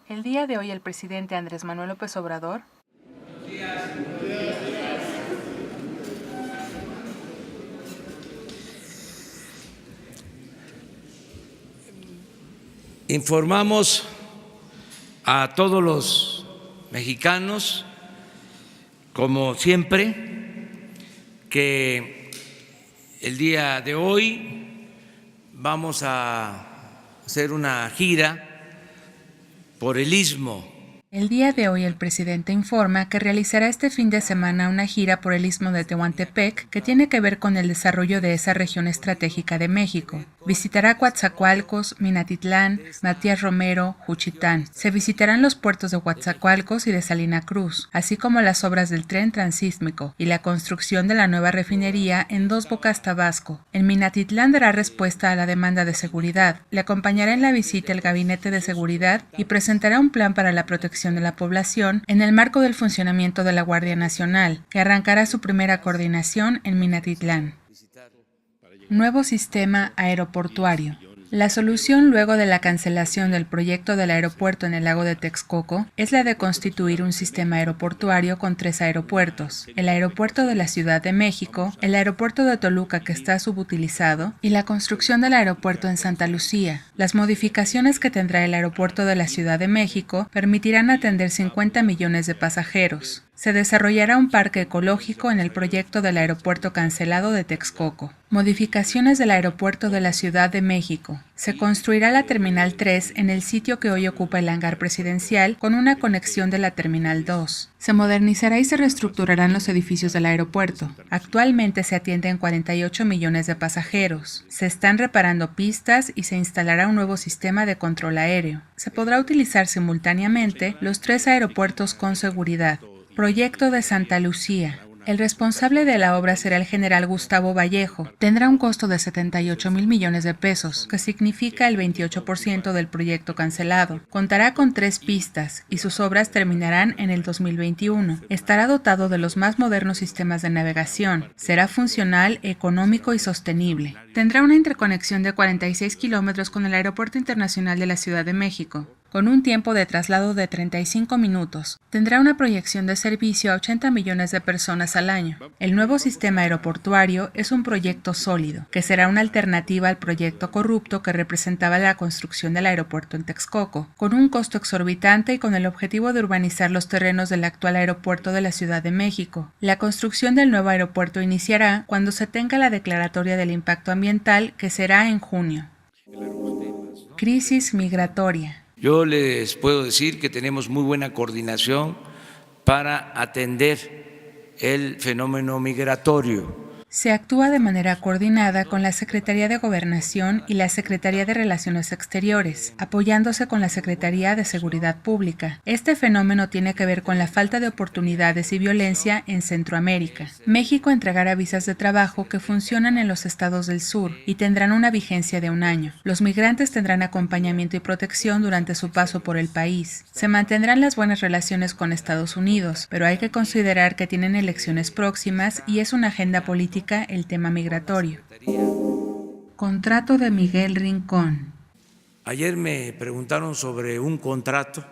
El día de hoy el presidente Andrés Manuel López Obrador informamos a todos los mexicanos, como siempre, que el día de hoy vamos a hacer una gira por el Istmo. El día de hoy el presidente informa que realizará este fin de semana una gira por el Istmo de Tehuantepec que tiene que ver con el desarrollo de esa región estratégica de México. Visitará Coatzacoalcos, Minatitlán, Matías Romero, Juchitán. Se visitarán los puertos de Coatzacoalcos y de Salina Cruz, así como las obras del tren transísmico y la construcción de la nueva refinería en Dos Bocas, Tabasco. En Minatitlán dará respuesta a la demanda de seguridad. Le acompañará en la visita el Gabinete de Seguridad y presentará un plan para la protección de la población en el marco del funcionamiento de la Guardia Nacional, que arrancará su primera coordinación en Minatitlán. Nuevo sistema aeroportuario. La solución luego de la cancelación del proyecto del aeropuerto en el lago de Texcoco es la de constituir un sistema aeroportuario con 3 aeropuertos: el aeropuerto de la Ciudad de México, el aeropuerto de Toluca que está subutilizado y la construcción del aeropuerto en Santa Lucía. Las modificaciones que tendrá el aeropuerto de la Ciudad de México permitirán atender 50 millones de pasajeros. Se desarrollará un parque ecológico en el proyecto del aeropuerto cancelado de Texcoco. Modificaciones del aeropuerto de la Ciudad de México. Se construirá la Terminal 3 en el sitio que hoy ocupa el hangar presidencial con una conexión de la Terminal 2. Se modernizará y se reestructurarán los edificios del aeropuerto. Actualmente se atienden 48 millones de pasajeros. Se están reparando pistas y se instalará un nuevo sistema de control aéreo. Se podrá utilizar simultáneamente los 3 aeropuertos con seguridad. Proyecto de Santa Lucía. El responsable de la obra será el general Gustavo Vallejo. Tendrá un costo de 78,000 millones de pesos, que significa el 28% del proyecto cancelado. Contará con 3 pistas y sus obras terminarán en el 2021. Estará dotado de los más modernos sistemas de navegación. Será funcional, económico y sostenible. Tendrá una interconexión de 46 kilómetros con el Aeropuerto Internacional de la Ciudad de México, con un tiempo de traslado de 35 minutos. Tendrá una proyección de servicio a 80 millones de personas al año. El nuevo sistema aeroportuario es un proyecto sólido, que será una alternativa al proyecto corrupto que representaba la construcción del aeropuerto en Texcoco, con un costo exorbitante y con el objetivo de urbanizar los terrenos del actual aeropuerto de la Ciudad de México. La construcción del nuevo aeropuerto iniciará cuando se tenga la declaratoria del impacto ambiental, que será en junio. Crisis migratoria. Yo les puedo decir que tenemos muy buena coordinación para atender el fenómeno migratorio. Se actúa de manera coordinada con la Secretaría de Gobernación y la Secretaría de Relaciones Exteriores, apoyándose con la Secretaría de Seguridad Pública. Este fenómeno tiene que ver con la falta de oportunidades y violencia en Centroamérica. México entregará visas de trabajo que funcionan en los estados del sur y tendrán una vigencia de 1 año. Los migrantes tendrán acompañamiento y protección durante su paso por el país. Se mantendrán las buenas relaciones con Estados Unidos, pero hay que considerar que tienen elecciones próximas y es una agenda política el tema migratorio. Contrato de Miguel Rincón. Ayer me preguntaron sobre un contrato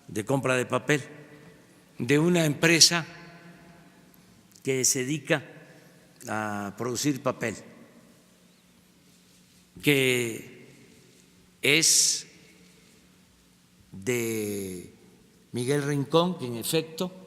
de compra de papel de una empresa que se dedica a producir papel, que es de Miguel Rincón, que en efecto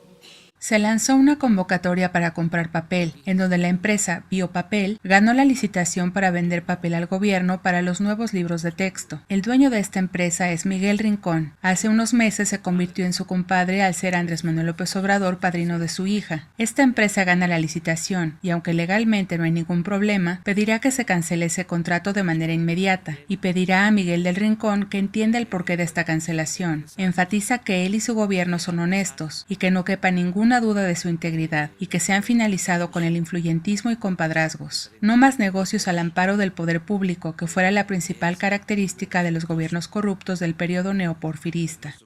Se lanzó una convocatoria para comprar papel, en donde la empresa Biopapel ganó la licitación para vender papel al gobierno para los nuevos libros de texto. El dueño de esta empresa es Miguel Rincón. Hace unos meses se convirtió en su compadre al ser Andrés Manuel López Obrador padrino de su hija. Esta empresa gana la licitación y, aunque legalmente no hay ningún problema, pedirá que se cancele ese contrato de manera inmediata y pedirá a Miguel del Rincón que entienda el porqué de esta cancelación. Enfatiza que él y su gobierno son honestos y que no quepa ninguna duda de su integridad y que se han finalizado con el influyentismo y compadrazgos. No más negocios al amparo del poder público, que fuera la principal característica de los gobiernos corruptos del periodo neoporfirista.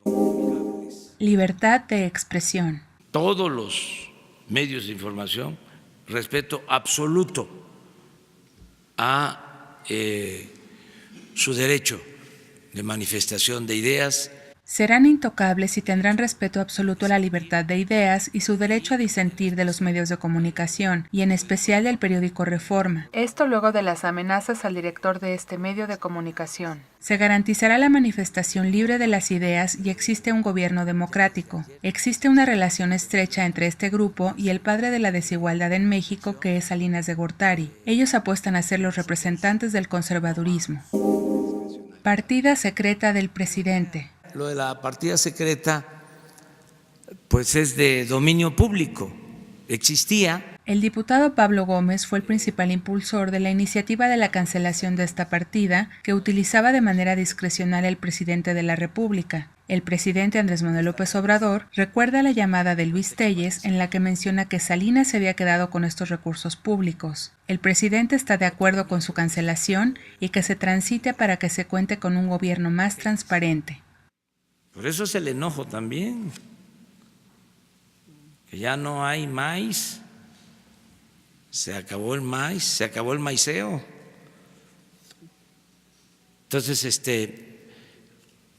Libertad de expresión. Todos los medios de información, respeto absoluto a su derecho de manifestación de ideas. Serán intocables y tendrán respeto absoluto a la libertad de ideas y su derecho a disentir de los medios de comunicación, y en especial del periódico Reforma. Esto luego de las amenazas al director de este medio de comunicación. Se garantizará la manifestación libre de las ideas y existe un gobierno democrático. Existe una relación estrecha entre este grupo y el padre de la desigualdad en México, que es Salinas de Gortari. Ellos apuestan a ser los representantes del conservadurismo. Partida secreta del presidente. Lo de la partida secreta, pues es de dominio público, existía. El diputado Pablo Gómez fue el principal impulsor de la iniciativa de la cancelación de esta partida, que utilizaba de manera discrecional el presidente de la República. El presidente Andrés Manuel López Obrador recuerda la llamada de Luis Telles en la que menciona que Salinas se había quedado con estos recursos públicos. El presidente está de acuerdo con su cancelación y que se transite para que se cuente con un gobierno más transparente. Por eso es el enojo también, que ya no hay maíz, se acabó el maíz, se acabó el maiceo. Entonces,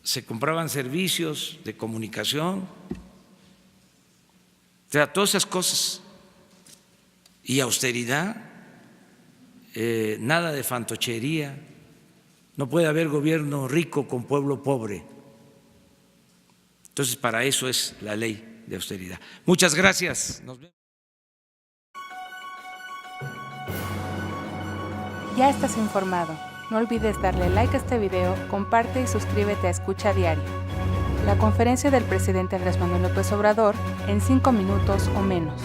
se compraban servicios de comunicación, o sea, todas esas cosas, y austeridad, nada de fantochería, no puede haber gobierno rico con pueblo pobre. Entonces, para eso es la ley de austeridad. Muchas gracias. Nos vemos. Ya estás informado. No olvides darle like a este video, comparte y suscríbete a Escucha Diario. La conferencia del presidente Andrés Manuel López Obrador en 5 minutos o menos.